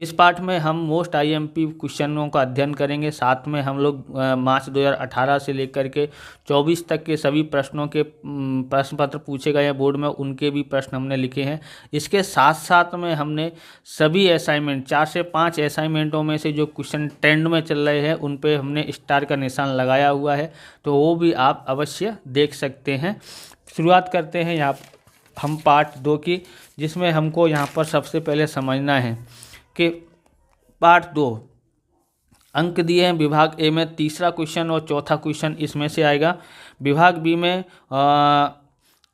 इस पार्ट में हम मोस्ट आईएमपी क्वेश्चनों का अध्ययन करेंगे। साथ में हम लोग मार्च 2018 से लेकर के 24 तक के सभी प्रश्नों के प्रश्न पत्र पूछे गए हैं बोर्ड में, उनके भी प्रश्न हमने लिखे हैं। इसके साथ साथ में हमने सभी असाइनमेंट 4 से 5 असाइनमेंटों में से जो क्वेश्चन ट्रेंड में चल रहे हैं उन पे हमने स्टार का निशान लगाया हुआ है, तो वो भी आप अवश्य देख सकते हैं। शुरुआत करते हैं यहाँ हम पार्ट 2 की, जिसमें हमको यहाँ पर सबसे पहले समझना है कि पार्ट 2 अंक दिए हैं। विभाग ए में तीसरा क्वेश्चन और चौथा क्वेश्चन इसमें से आएगा। विभाग बी में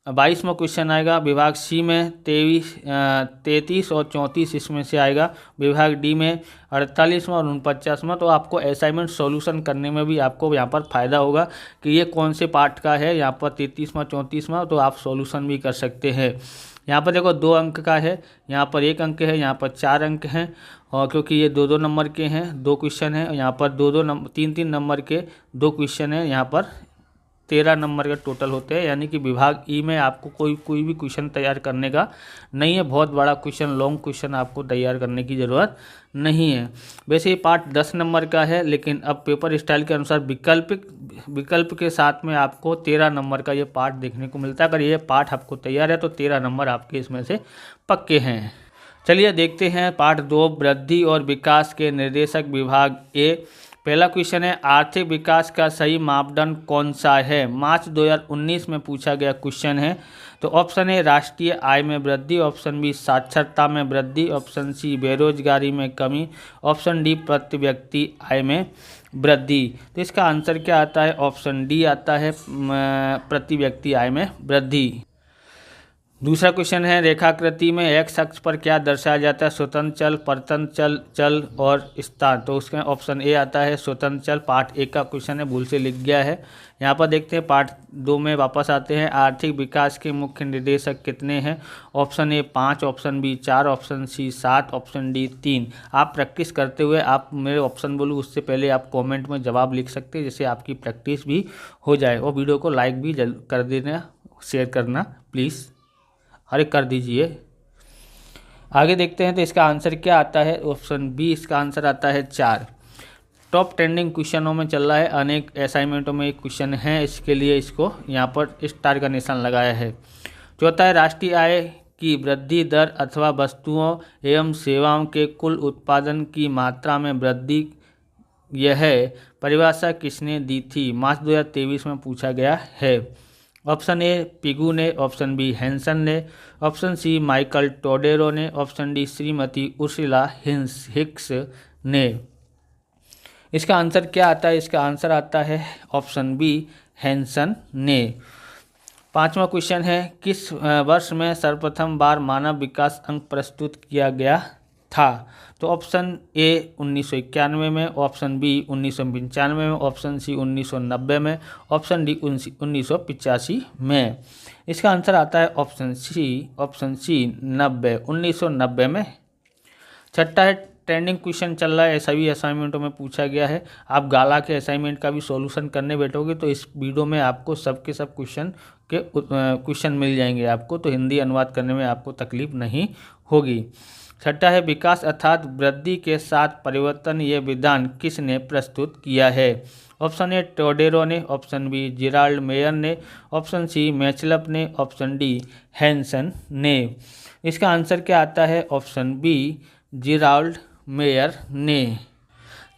22वां क्वेश्चन आएगा। विभाग सी में 33 और 34 इसमें से आएगा। विभाग डी में 48वां और 49वां। तो आपको असाइनमेंट सॉल्यूशन करने में भी आपको यहाँ पर फ़ायदा होगा कि ये कौन से पार्ट का है। यहाँ पर 33वां 34वां तो आप सॉल्यूशन भी कर सकते हैं। यहाँ पर देखो 2 अंक का है, यहाँ पर 1 अंक है, यहाँ पर 4 अंक हैं, और क्योंकि ये 2-2 नंबर के हैं 2 क्वेश्चन हैं, यहाँ पर 2-2 नंबर 3-3 नंबर के 2 क्वेश्चन हैं, यहाँ पर 13 नंबर के टोटल होते हैं। यानी कि विभाग ई में आपको कोई भी क्वेश्चन तैयार करने का नहीं है। बहुत बड़ा क्वेश्चन, लॉन्ग क्वेश्चन आपको तैयार करने की ज़रूरत नहीं है। वैसे ये पार्ट 10 नंबर का है, लेकिन अब पेपर स्टाइल के अनुसार विकल्प के साथ में आपको 13 नंबर का ये पार्ट देखने को मिलता है। अगर ये पार्ट आपको तैयार है तो 13 नंबर आपके इसमें से पक्के हैं। चलिए देखते हैं पार्ट 2 वृद्धि और विकास के निर्देशक विभाग ए। पहला क्वेश्चन है आर्थिक विकास का सही मापदंड कौन सा है। मार्च 2019 में पूछा गया क्वेश्चन है। तो ऑप्शन ए राष्ट्रीय आय में वृद्धि, ऑप्शन बी साक्षरता में वृद्धि, ऑप्शन सी बेरोजगारी में कमी, ऑप्शन डी प्रति व्यक्ति आय में वृद्धि। तो इसका आंसर क्या आता है? ऑप्शन डी आता है, प्रति व्यक्ति आय में वृद्धि। दूसरा क्वेश्चन है रेखाकृति में एक्स अक्ष पर क्या दर्शाया जाता है? स्वतंत्र चल, परतंत्र चल और स्थान। तो उसका ऑप्शन ए आता है स्वतंत्र चल। पार्ट 1 का क्वेश्चन है, भूल से लिख गया है। यहाँ पर देखते हैं पार्ट 2 में वापस आते हैं। आर्थिक विकास के मुख्य निर्देशक कितने हैं? Option A 5, option B 4, option C 7, option D 3। आप प्रैक्टिस करते हुए, आप मेरे ऑप्शन बोलूँ उससे पहले आप कॉमेंट में जवाब लिख सकते हैं, जिससे आपकी प्रैक्टिस भी हो जाए। और वीडियो को लाइक भी कर देना, शेयर करना प्लीज़, अरे कर दीजिए। आगे देखते हैं तो इसका आंसर क्या आता है? ऑप्शन बी इसका आंसर आता है 4। टॉप ट्रेंडिंग क्वेश्चनों में चल रहा है, अनेक असाइनमेंटों में एक क्वेश्चन है, इसके लिए इसको यहाँ पर स्टार का निशान लगाया है। चौथा है राष्ट्रीय आय की वृद्धि दर अथवा वस्तुओं एवं सेवाओं के कुल उत्पादन की मात्रा में वृद्धि, यह परिभाषा किसने दी थी? मार्च 2023 में पूछा गया है। ऑप्शन ए पिगू ने, ऑप्शन बी हैंसन ने, ऑप्शन सी माइकल टोडेरो ने, option D Shrimati Ursula Hicks ने। इसका आंसर क्या आता है? इसका आंसर आता है ऑप्शन बी हैंसन ने। 5वां क्वेश्चन है किस वर्ष में सर्वप्रथम बार मानव विकास अंक प्रस्तुत किया गया था? तो ऑप्शन ए 1991 में, ऑप्शन बी 1995 में, ऑप्शन सी 1990 में, ऑप्शन डी 1985 में। इसका आंसर आता है ऑप्शन सी 1990 में। छठा है ट्रेंडिंग क्वेश्चन चल रहा है, सभी असाइनमेंटों में पूछा गया है। आप गाला के असाइनमेंट का भी सॉल्यूशन करने बैठोगे तो इस वीडियो में आपको सब क्वेश्चन मिल जाएंगे आपको, तो हिंदी अनुवाद करने में आपको तकलीफ नहीं होगी। छठा है विकास अर्थात वृद्धि के साथ परिवर्तन, ये विधान किसने प्रस्तुत किया है? ऑप्शन ए टोडेरो ने, ऑप्शन बी जेराल्ड मेयर ने, ऑप्शन सी मैचलप ने, ऑप्शन डी हैंसन ने। इसका आंसर क्या आता है? ऑप्शन बी जेराल्ड मेयर ने।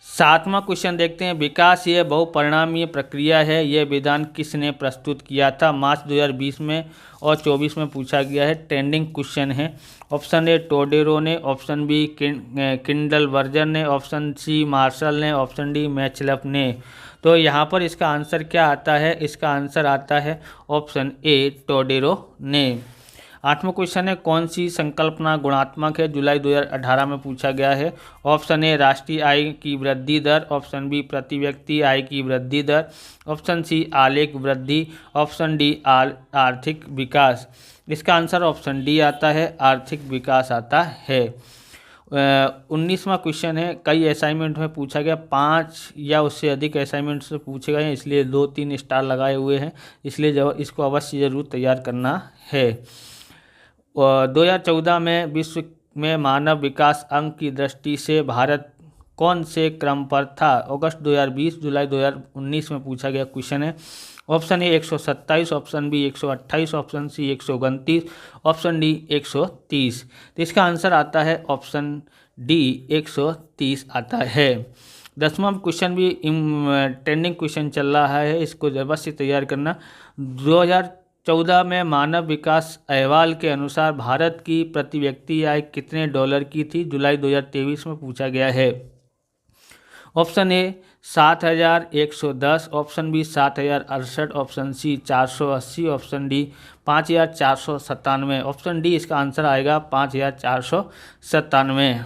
7वां क्वेश्चन देखते हैं विकास ये बहुपरिणामीय प्रक्रिया है, यह विधान किसने प्रस्तुत किया था? मार्च 2020 में और 24 में पूछा गया है, ट्रेंडिंग क्वेश्चन है। ऑप्शन ए टोडेरो ने, ऑप्शन बी किंडल वर्जन ने, ऑप्शन सी मार्शल ने, ऑप्शन डी मैचलप ने। तो यहाँ पर इसका आंसर क्या आता है? इसका आंसर आता है ऑप्शन ए टोडेरो ने। 8वां क्वेश्चन है कौन सी संकल्पना गुणात्मक है? जुलाई 2018 में पूछा गया है। ऑप्शन ए राष्ट्रीय आय की वृद्धि दर, ऑप्शन बी प्रति व्यक्ति आय की वृद्धि दर, ऑप्शन सी आलेख वृद्धि, ऑप्शन डी आर्थिक विकास। इसका आंसर ऑप्शन डी आता है, आर्थिक विकास आता है। 19वां क्वेश्चन है कई असाइनमेंट में पूछा गया, 5 या उससे अधिक असाइनमेंट से पूछे गए हैं, इसलिए 2-3 स्टार लगाए हुए हैं, इसलिए जो इसको अवश्य जरूर तैयार करना है। 2014 में विश्व में मानव विकास अंक की दृष्टि से भारत कौन से क्रम पर था? अगस्त 2020, जुलाई 2019 में पूछा गया क्वेश्चन है। Option A 127, option B 128, option C 129, option D 130। तो इसका आंसर आता है ऑप्शन डी 130 आता है। 10वां क्वेश्चन भी ट्रेंडिंग क्वेश्चन चल रहा है, इसको जबरदस्ती से तैयार करना। 2014 में मानव विकास अहवाल के अनुसार भारत की प्रति व्यक्ति आय कितने डॉलर की थी? जुलाई 2023 में पूछा गया है। Option A 7,110, option B 7,068, option C 480, option D 5,497। Option D इसका आंसर आएगा 5,497।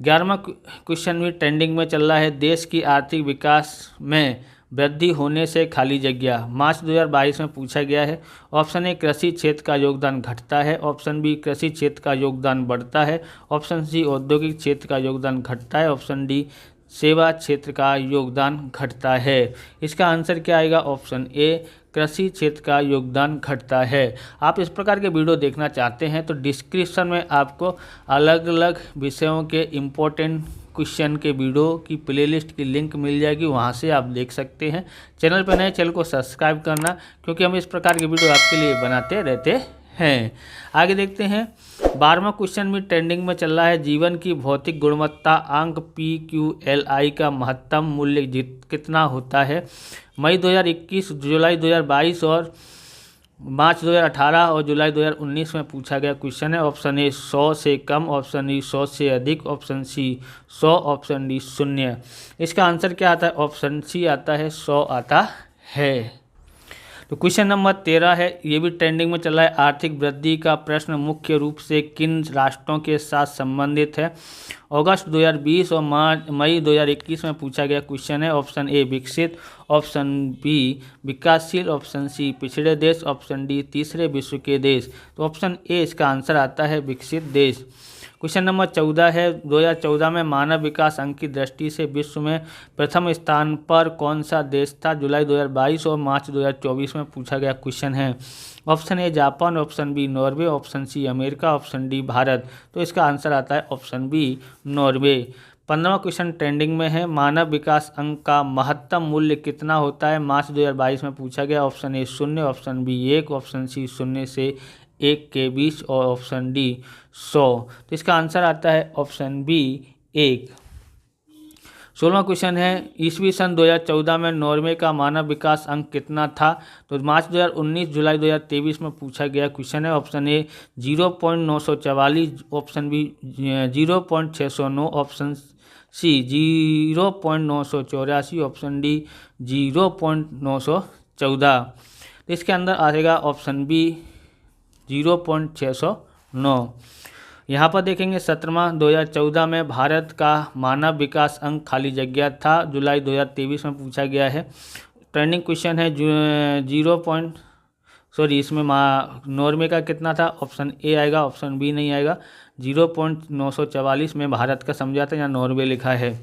11वां क्वेश्चन भी ट्रेंडिंग में चल रहा है। देश की आर्थिक विकास में वृद्धि होने से खाली जगह, मार्च 2022 में पूछा गया है। ऑप्शन ए कृषि क्षेत्र का योगदान घटता है, ऑप्शन बी कृषि क्षेत्र का योगदान बढ़ता है, ऑप्शन सी औद्योगिक क्षेत्र का योगदान घटता है, ऑप्शन डी सेवा क्षेत्र का योगदान घटता है। इसका आंसर क्या आएगा? ऑप्शन ए कृषि क्षेत्र का योगदान घटता है। आप इस प्रकार के वीडियो देखना चाहते हैं तो डिस्क्रिप्शन में आपको अलग अलग विषयों के इम्पोर्टेंट क्वेश्चन के वीडियो की प्लेलिस्ट की लिंक मिल जाएगी, वहां से आप देख सकते हैं। चैनल पर नए, चैनल को सब्सक्राइब करना, क्योंकि हम इस प्रकार के वीडियो आपके लिए बनाते रहते हैं। आगे देखते हैं। 12वां क्वेश्चन भी ट्रेंडिंग में चल रहा है। जीवन की भौतिक गुणवत्ता अंक PQLI का महत्तम मूल्य कितना होता है? मई 2021, जुलाई 2022 और मार्च 2018 और जुलाई 2019 में पूछा गया क्वेश्चन है। ऑप्शन ए 100 से कम, ऑप्शन ई 100 से अधिक, ऑप्शन सी 100, ऑप्शन डी 0। इसका आंसर क्या आता है? ऑप्शन सी आता है 100 आता है। तो क्वेश्चन नंबर 13 है, ये भी ट्रेंडिंग में चल रहा है। आर्थिक वृद्धि का प्रश्न मुख्य रूप से किन राष्ट्रों के साथ संबंधित है? अगस्त 2020 और मई 2021 में पूछा गया क्वेश्चन है। ऑप्शन ए विकसित, ऑप्शन बी विकासशील, ऑप्शन सी पिछड़े देश, ऑप्शन डी तीसरे विश्व के देश। तो ऑप्शन ए इसका आंसर आता है विकसित देश। क्वेश्चन नंबर 14 है। 2014 में मानव विकास अंक की दृष्टि से विश्व में प्रथम स्थान पर कौन सा देश था? जुलाई 2022 और मार्च 2024 में पूछा गया क्वेश्चन है। Option A Japan, option B Norway, option C America, option D Bharat. तो इसका आंसर आता है ऑप्शन बी नॉर्वे। 15वां क्वेश्चन ट्रेंडिंग में है। मानव विकास अंक का महत्तम मूल्य कितना होता है? मार्च 2022 में पूछा गया। Option A 0, option B 1, option C 0 से 1 के बीच और ऑप्शन डी 100। तो इसका आंसर आता है ऑप्शन बी 1। 16वां क्वेश्चन है। ईस्वी सन 2014 में नॉर्वे का मानव विकास अंक कितना था? तो मार्च 2019, जुलाई 2023 में पूछा गया क्वेश्चन है। Option A 0.944, option B 0.609, option C 0.984, option D 0.914। तो इसके अंदर आएगा ऑप्शन बी 0.609। यहाँ पर देखेंगे 17वां 2014 में भारत का मानव विकास अंक खाली जगह था, जुलाई 2023 में पूछा गया है। ट्रेंडिंग क्वेश्चन है इसमें नॉर्वे का कितना था? ऑप्शन ए आएगा, ऑप्शन बी नहीं आएगा। 0.944 में भारत का समझा था, यहाँ नॉर्वे लिखा है।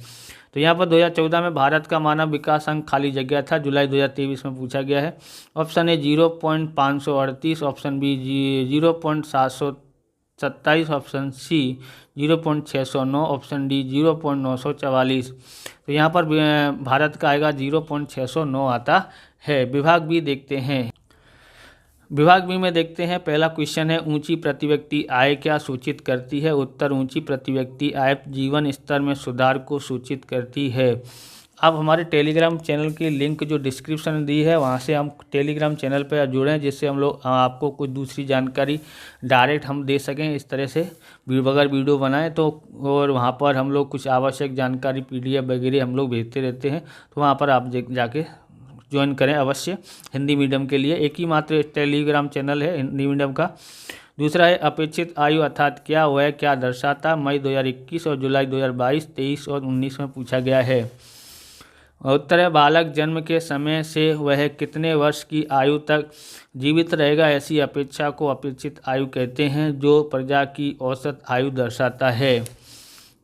तो यहाँ पर 2014 में भारत का मानव विकास अंक खाली जगह था, जुलाई 2023 में पूछा गया है। Option A 0.538, option B 0.727, option C 0.609, option D 0.944। तो यहाँ पर भारत का आएगा 0.609 आता है। विभाग बी देखते हैं। विभाग बी में देखते हैं। पहला क्वेश्चन है, ऊंची प्रति व्यक्ति आय क्या सूचित करती है? उत्तर, ऊंची प्रति व्यक्ति आय जीवन स्तर में सुधार को सूचित करती है। अब हमारे टेलीग्राम चैनल की लिंक जो डिस्क्रिप्शन दी है, वहां से हम टेलीग्राम चैनल पर जुड़ें, जिससे हम लोग आपको कुछ दूसरी जानकारी डायरेक्ट हम दे सकें। इस तरह से अगर वीडियो बनाएं तो, और वहां पर हम लोग कुछ आवश्यक जानकारी PDF वगैरह हम लोग भेजते रहते हैं, तो वहाँ पर आप जाके ज्वाइन करें अवश्य। हिंदी मीडियम के लिए एक ही मात्र टेलीग्राम चैनल है हिंदी मीडियम का। दूसरा है, अपेक्षित आयु अर्थात क्या वह क्या दर्शाता? मई 2021 और जुलाई 2022, 23 और 19 में पूछा गया है। उत्तर है, बालक जन्म के समय से वह कितने वर्ष की आयु तक जीवित रहेगा, ऐसी अपेक्षा को अपेक्षित आयु कहते हैं, जो प्रजा की औसत आयु दर्शाता है।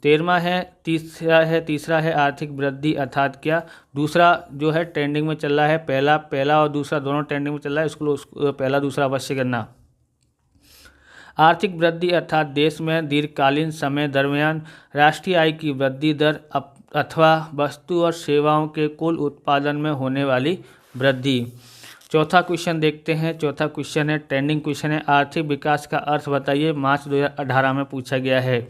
13वां है। तीसरा है आर्थिक वृद्धि अर्थात क्या? दूसरा जो है ट्रेंडिंग में चल रहा है। पहला और दूसरा दोनों ट्रेंडिंग में चल रहा है, उसको पहला दूसरा अवश्य करना। आर्थिक वृद्धि अर्थात देश में दीर्घकालीन समय दरमियान राष्ट्रीय आय की वृद्धि दर अथवा वस्तु और सेवाओं के कुल उत्पादन में होने वाली वृद्धि। चौथा क्वेश्चन देखते हैं। चौथा क्वेश्चन है, ट्रेंडिंग क्वेश्चन है, आर्थिक विकास का अर्थ बताइए। मार्च 2018 में पूछा गया है।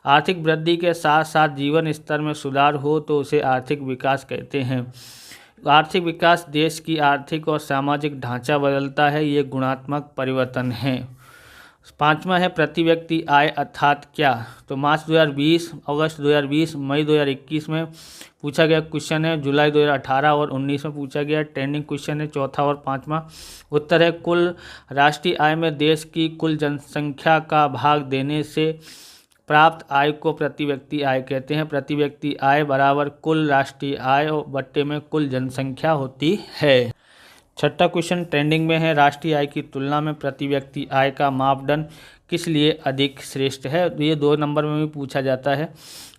आर्थिक वृद्धि के साथ साथ जीवन स्तर में सुधार हो तो उसे आर्थिक विकास कहते हैं। आर्थिक विकास देश की आर्थिक और सामाजिक ढांचा बदलता है, ये गुणात्मक परिवर्तन है। पांचवा है, प्रति व्यक्ति आय अर्थात क्या। तो मार्च 2020, अगस्त 2020, मई 2021 में पूछा गया क्वेश्चन है। जुलाई 2018 और 19 में पूछा गया ट्रेंडिंग क्वेश्चन है। चौथा और पांचवा उत्तर है, कुल राष्ट्रीय आय में देश की कुल जनसंख्या का भाग देने से प्राप्त आय को प्रति व्यक्ति आय कहते हैं। प्रति व्यक्ति आय बराबर कुल राष्ट्रीय आय और बट्टे में कुल जनसंख्या होती है। छठा क्वेश्चन ट्रेंडिंग में है, राष्ट्रीय आय की तुलना में प्रति व्यक्ति आय का मापदंड किस लिए अधिक श्रेष्ठ है। ये 2 नंबर में भी पूछा जाता है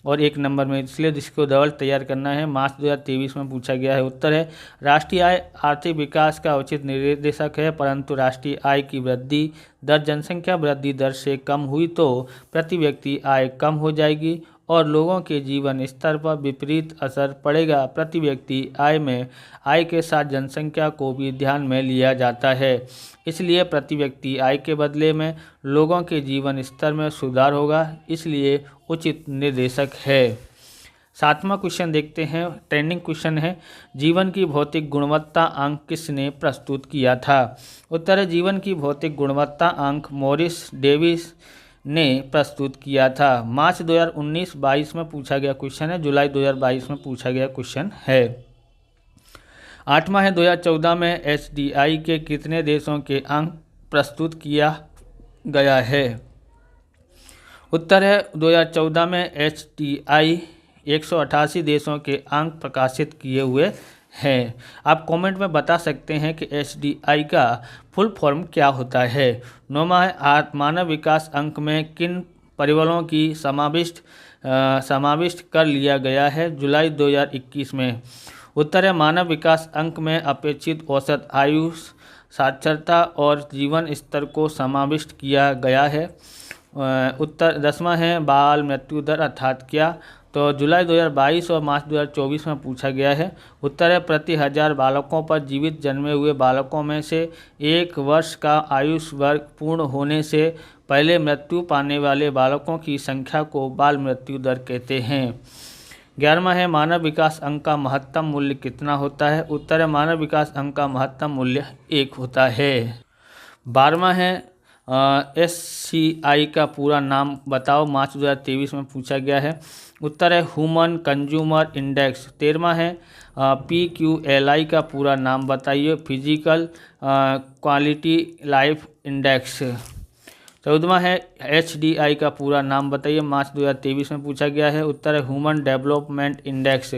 और 1 नंबर में, इसलिए जिसको डबल तैयार करना है। मार्च 2023 में पूछा गया है। उत्तर है, राष्ट्रीय आय आर्थिक विकास का उचित निर्देशक है, परंतु राष्ट्रीय आय की वृद्धि दर जनसंख्या वृद्धि दर से कम हुई तो प्रति व्यक्ति आय कम हो जाएगी और लोगों के जीवन स्तर पर विपरीत असर पड़ेगा। प्रति व्यक्ति आय में आय के साथ जनसंख्या को भी ध्यान में लिया जाता है, इसलिए प्रति व्यक्ति आय के बदले में लोगों के जीवन स्तर में सुधार होगा, इसलिए उचित निर्देशक है। 7वां क्वेश्चन देखते हैं। ट्रेंडिंग क्वेश्चन है, जीवन की भौतिक गुणवत्ता अंक किसने प्रस्तुत किया था। उत्तर है, जीवन की भौतिक गुणवत्ता अंक मॉरिस डेविस ने प्रस्तुत किया था। मार्च 2019-22 में पूछा गया क्वेश्चन है। जुलाई 2022 में पूछा गया क्वेश्चन है। 8वां है, 2014 में HDI के कितने देशों के अंक प्रस्तुत किया गया है। उत्तर है, 2014 में HDI 188 देशों के अंक प्रकाशित किए हुए हैं। आप कमेंट में बता सकते हैं कि HDI का फुल फॉर्म क्या होता है। 9वां है, मानव विकास अंक में किन परिबलों की समाविष्ट कर लिया गया है। जुलाई 2021 में। उत्तर है, मानव विकास अंक में अपेक्षित औसत आयु, साक्षरता और जीवन स्तर को समाविष्ट किया गया है। उत्तर 10वां है, बाल मृत्यु दर अर्थात क्या। तो जुलाई 2022 और मार्च 2024 में पूछा गया है। उत्तर है, प्रति 1000 बालकों पर जीवित जन्मे हुए बालकों में से 1 वर्ष का आयुष वर्ग पूर्ण होने से पहले मृत्यु पाने वाले बालकों की संख्या को बाल मृत्यु दर कहते हैं। 11वां है, मानव विकास अंक का महत्तम मूल्य कितना होता है। उत्तर है, मानव विकास अंक का महत्तम मूल्य 1 होता है। 12वां है, SCI का पूरा नाम बताओ। मार्च 2023 में पूछा गया है। उत्तर है, ह्यूमन कंज्यूमर इंडेक्स। 13वां है, PQLI का पूरा नाम बताइए। Physical quality life index. 14वां है, HDI का पूरा नाम बताइए। मार्च 2023 में पूछा गया है। उत्तर है, ह्यूमन डेवलपमेंट इंडेक्स।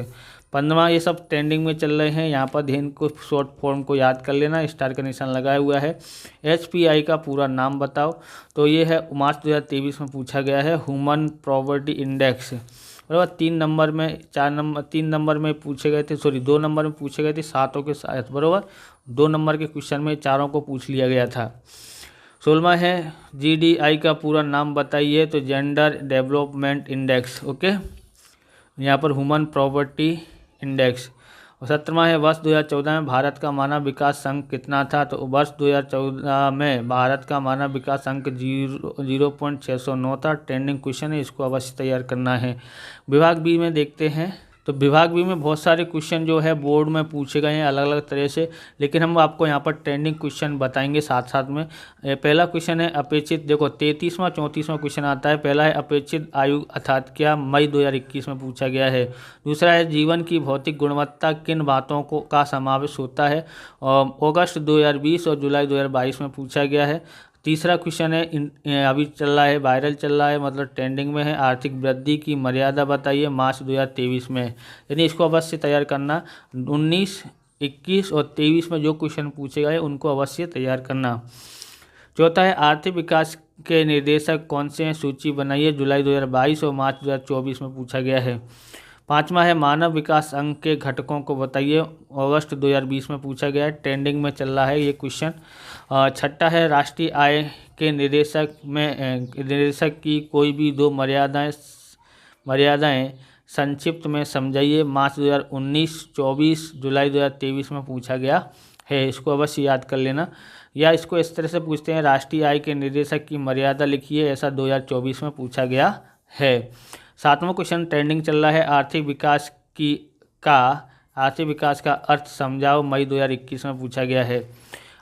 15वां, ये सब ट्रेंडिंग में चल रहे हैं, यहाँ पर ध्यान को शॉर्ट फॉर्म को याद कर लेना, स्टार का निशान लगाया हुआ है। HPI का पूरा नाम बताओ। तो ये है, मार्च 2023 में पूछा गया है, ह्यूमन पॉवर्टी इंडेक्स। बराबर। 3 नंबर में 3 नंबर में पूछे गए थे, 2 नंबर में पूछे गए थे सातों के साथ। बराबर। 2 नंबर के क्वेश्चन में चारों को पूछ लिया गया था। 16वां है, GDI का पूरा नाम बताइए। तो जेंडर डेवलपमेंट इंडेक्स। ओके, यहाँ पर ह्यूमन प्रॉपर्टी इंडेक्स। और 17वां है, वर्ष 2014 में भारत का मानव विकास अंक कितना था। तो वर्ष 2014 में भारत का मानव विकास अंक 0.609 था। ट्रेंडिंग क्वेश्चन है, इसको अवश्य तैयार करना है। विभाग बी में देखते हैं। तो विभाग बी में बहुत सारे क्वेश्चन जो है बोर्ड में पूछे गए हैं अलग अलग तरह से, लेकिन हम आपको यहाँ पर ट्रेंडिंग क्वेश्चन बताएंगे साथ साथ में। पहला क्वेश्चन है अपेक्षित, देखो 33वां 34वां क्वेश्चन आता है। पहला है अपेक्षित आयु अर्थात क्या, मई 2021 में पूछा गया है। दूसरा है जीवन की भौतिक गुणवत्ता किन बातों को का समावेश होता है, अगस्त 2020 और जुलाई 2022 में पूछा गया है। तीसरा क्वेश्चन है अभी चल रहा है, वायरल चल रहा है, मतलब ट्रेंडिंग में है, आर्थिक वृद्धि की मर्यादा बताइए मार्च 2023 में। यानी इसको अवश्य तैयार करना। 19, 21 और 23 में जो क्वेश्चन पूछे गए उनको अवश्य तैयार करना। चौथा है आर्थिक विकास के निर्देशक कौन से हैं, सूची बनाइए। जुलाई 2022 और मार्च 2024 में पूछा गया है। 5वां है मानव विकास अंक के घटकों को बताइए, अगस्त 2020 में पूछा गया है, ट्रेंडिंग में चल रहा है ये क्वेश्चन। 6ठा है राष्ट्रीय आय के निर्देशक की कोई भी दो मर्यादाएं संक्षिप्त में समझाइए, मार्च 2019, 24, जुलाई 2023 में पूछा गया है। इसको अवश्य याद कर लेना, या इसको इस तरह से पूछते हैं राष्ट्रीय आय के निर्देशक की मर्यादा लिखिए, ऐसा 2024 में पूछा गया है। 7वां क्वेश्चन ट्रेंडिंग चल रहा है, आर्थिक विकास का अर्थ समझाओ, मई 2021 में पूछा गया है।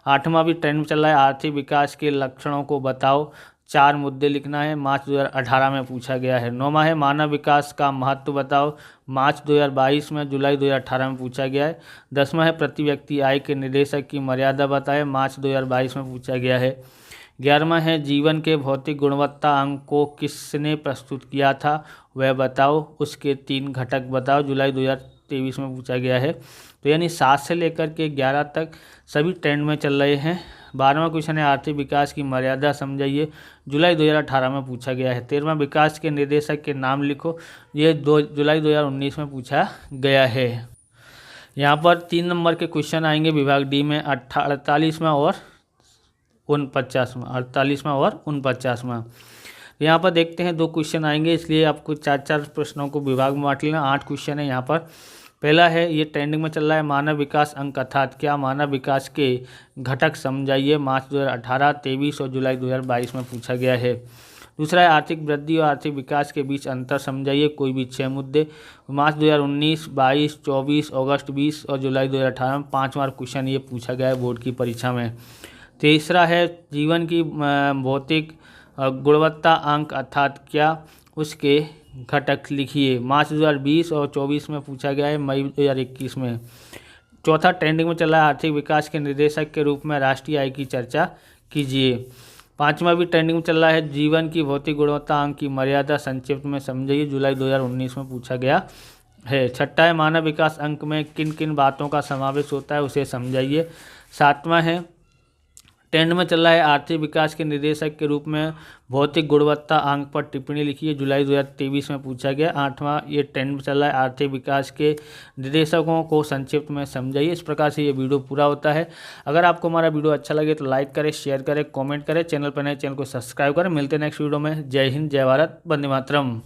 8वां भी ट्रेंड में चल रहा है, आर्थिक विकास के लक्षणों को बताओ, 4 मुद्दे लिखना है, मार्च 2018 में पूछा गया है। 9वां है मानव विकास का महत्व बताओ, मार्च 2022 में, जुलाई 2018 में पूछा गया है। 10वां है प्रति व्यक्ति आय के निर्देशक की मर्यादा बताएं, मार्च 2022 में पूछा गया है। 11वां है जीवन के भौतिक गुणवत्ता अंक को किसने प्रस्तुत किया था, वह बताओ, उसके 3 घटक बताओ, जुलाई 2023 में पूछा गया है। तो यानी 7 से लेकर के 11 तक सभी ट्रेंड में चल रहे हैं। 12वां क्वेश्चन है आर्थिक विकास की मर्यादा समझाइए, जुलाई 2018 में पूछा गया है। 13वां विकास के निर्देशक के नाम लिखो, ये जुलाई 2019 में पूछा गया है। यहाँ पर 3 नंबर के क्वेश्चन आएंगे विभाग डी में, 48वां और 49वां। यहाँ पर देखते हैं 2 क्वेश्चन आएंगे, इसलिए आपको 4-4 प्रश्नों को विभाग में बांट लेना। 8 क्वेश्चन है यहाँ पर। पहला है, ये ट्रेंडिंग में चल रहा है, मानव विकास अंक अर्थात क्या, मानव विकास के घटक समझाइए, मार्च 2018, 23 और जुलाई 2022 में पूछा गया है। दूसरा है आर्थिक वृद्धि और आर्थिक विकास के बीच अंतर समझाइए, कोई भी 6 मुद्दे, मार्च 2019, 22, 24, अगस्त 20 और जुलाई 2018 में 5 बार क्वेश्चन ये पूछा गया है बोर्ड की परीक्षा में। तीसरा है जीवन की भौतिक गुणवत्ता अंक अर्थात क्या, उसके घटक लिखिए, मार्च 2020 और 24 में पूछा गया है, मई 2021 में। चौथा ट्रेंडिंग में चला है, आर्थिक विकास के निर्देशक के रूप में राष्ट्रीय आय की चर्चा कीजिए। 5वां भी ट्रेंडिंग में चल रहा है, जीवन की भौतिक गुणवत्ता अंक की मर्यादा संक्षिप्त में समझाइए, जुलाई 2019 में पूछा गया है। 6ठा है मानव विकास अंक में किन किन बातों का समावेश होता है, उसे समझाइए। 7वां है ट्रेंड में चल रहा है, आर्थिक विकास के निर्देशक के रूप में भौतिक गुणवत्ता अंक पर टिप्पणी लिखिए, जुलाई 2023 में पूछा गया। 8वां ये ट्रेंड में चल रहा है, आर्थिक विकास के निर्देशकों को संक्षिप्त में समझाइए। इस प्रकार से ये वीडियो पूरा होता है। अगर आपको हमारा वीडियो अच्छा लगे तो लाइक करें, शेयर करें, कॉमेंट करें, चैनल पर नए चैनल को सब्सक्राइब करें। मिलते हैं नेक्स्ट वीडियो में। जय हिंद, जय भारत, वंदे मातरम।